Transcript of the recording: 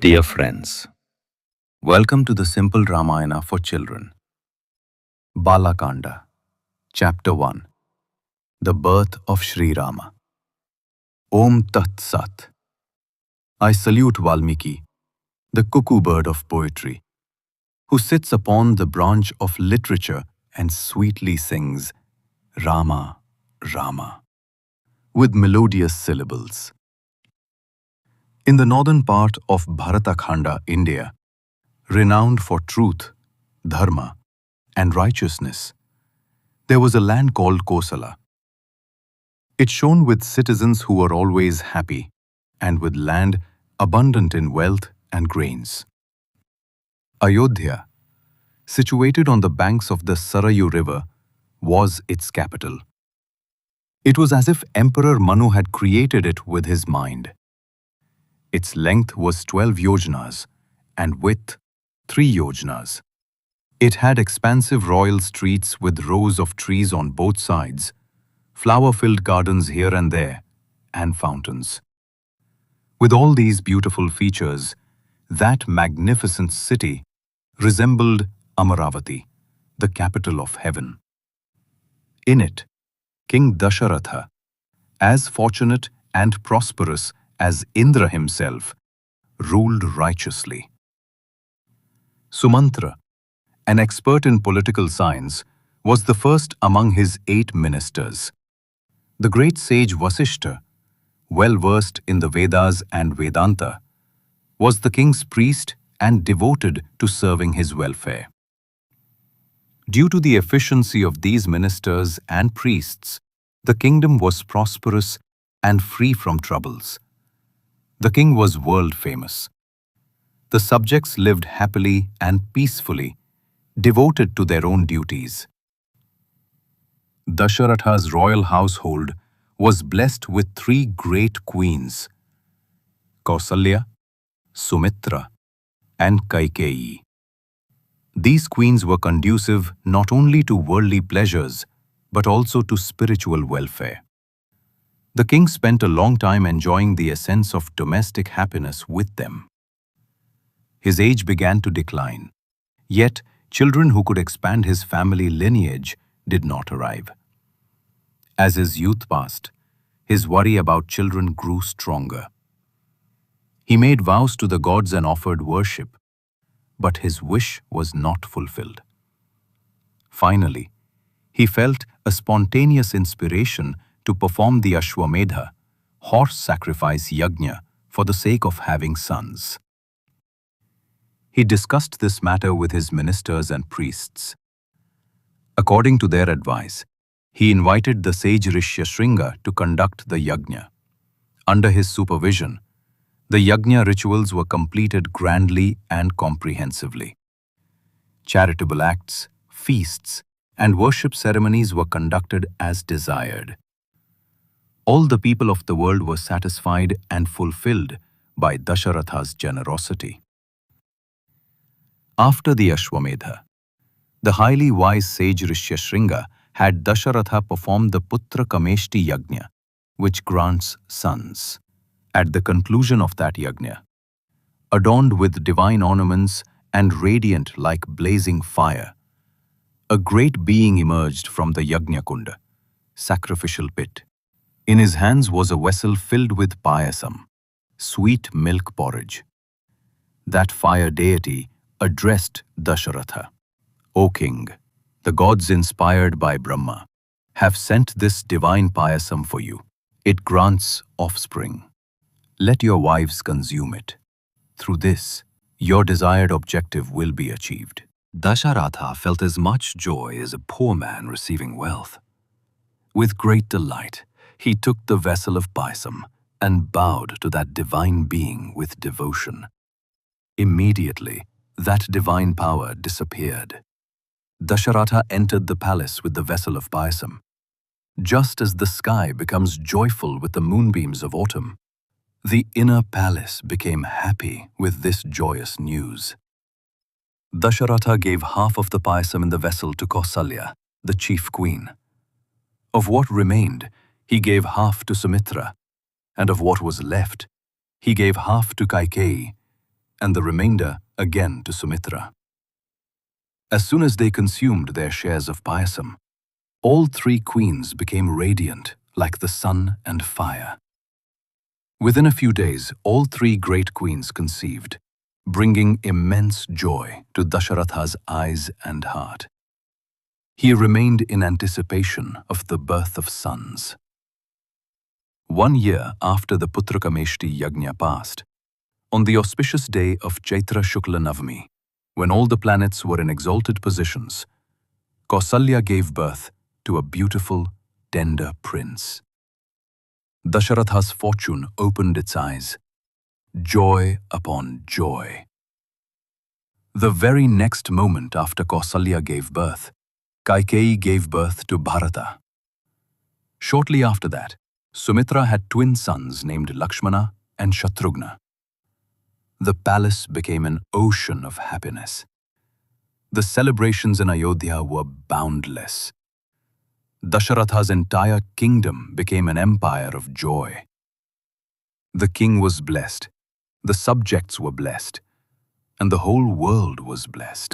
Dear friends, welcome to the simple Ramayana for children. Balakanda, Chapter 1. The Birth of SriRama. Om Tat Sat. I salute Valmiki, the cuckoo bird of poetry, who sits upon the branch of literature and sweetly sings Rama, Rama, with melodious syllables. In the northern part of Bharatakhanda, India, renowned for truth, dharma, and righteousness, there was a land called Kosala. It shone with citizens who were always happy, and with land abundant in wealth and grains. Ayodhya, situated on the banks of the Sarayu River, was its capital. It was as if Emperor Manu had created it with his mind. Its length was 12 yojanas and width 3 yojanas. It had expansive royal streets with rows of trees on both sides, flower-filled gardens here and there, and fountains. With all these beautiful features, that magnificent city resembled Amaravati, the capital of heaven. In it, King Dasharatha, as fortunate and prosperous as Indra himself, ruled righteously. Sumantra, an expert in political science, was the first among his 8 ministers. The great sage Vasishtha, well versed in the Vedas and Vedanta, was the king's priest and devoted to serving his welfare. Due to the efficiency of these ministers and priests, the kingdom was prosperous and free from troubles. The king was world famous. The subjects lived happily and peacefully, devoted to their own duties. Dasharatha's royal household was blessed with 3 great queens, Kausalya, Sumitra, and Kaikeyi. These queens were conducive not only to worldly pleasures, but also to spiritual welfare. The king spent a long time enjoying the essence of domestic happiness with them. His age began to decline, yet children who could expand his family lineage did not arrive. As his youth passed, his worry about children grew stronger. He made vows to the gods and offered worship, but his wish was not fulfilled. Finally, he felt a spontaneous inspiration to perform the Ashwamedha, horse sacrifice yajna, for the sake of having sons. He discussed this matter with his ministers and priests. According to their advice, he invited the sage Rishyashringa to conduct the yajna. Under his supervision, the yajna rituals were completed grandly and comprehensively. Charitable acts, feasts, and worship ceremonies were conducted as desired. All the people of the world were satisfied and fulfilled by Dasharatha's generosity. After the Ashwamedha, the highly wise sage Rishyashringa had Dasharatha perform the Putra Kameshti Yajna, which grants sons. At the conclusion of that yajna, adorned with divine ornaments and radiant like blazing fire, a great being emerged from the Yajna Kunda, sacrificial pit. In his hands was a vessel filled with payasam, sweet milk porridge. That fire deity addressed Dasharatha. O king, the gods inspired by Brahma have sent this divine payasam for you. It grants offspring. Let your wives consume it. Through this, your desired objective will be achieved. Dasharatha felt as much joy as a poor man receiving wealth. With great delight, he took the vessel of payasam and bowed to that divine being with devotion. Immediately, that divine power disappeared. Dasharatha entered the palace with the vessel of payasam. Just as the sky becomes joyful with the moonbeams of autumn, the inner palace became happy with this joyous news. Dasharatha gave half of the payasam in the vessel to Kausalya, the chief queen. Of what remained, he gave half to Sumitra, and of what was left, he gave half to Kaikeyi, and the remainder again to Sumitra. As soon as they consumed their shares of payasam, all three queens became radiant like the sun and fire. Within a few days, all three great queens conceived, bringing immense joy to Dasharatha's eyes and heart. He remained in anticipation of the birth of sons. 1 year after the Putrakameshti Yajna passed, on the auspicious day of Chaitra Shukla Navami, when all the planets were in exalted positions, Kausalya gave birth to a beautiful, tender prince. Dasharatha's fortune opened its eyes. Joy upon joy. The very next moment after Kausalya gave birth, Kaikeyi gave birth to Bharata. Shortly after that, Sumitra had twin sons named Lakshmana and Shatrughna. The palace became an ocean of happiness. The celebrations in Ayodhya were boundless. Dasharatha's entire kingdom became an empire of joy. The king was blessed, the subjects were blessed, and the whole world was blessed.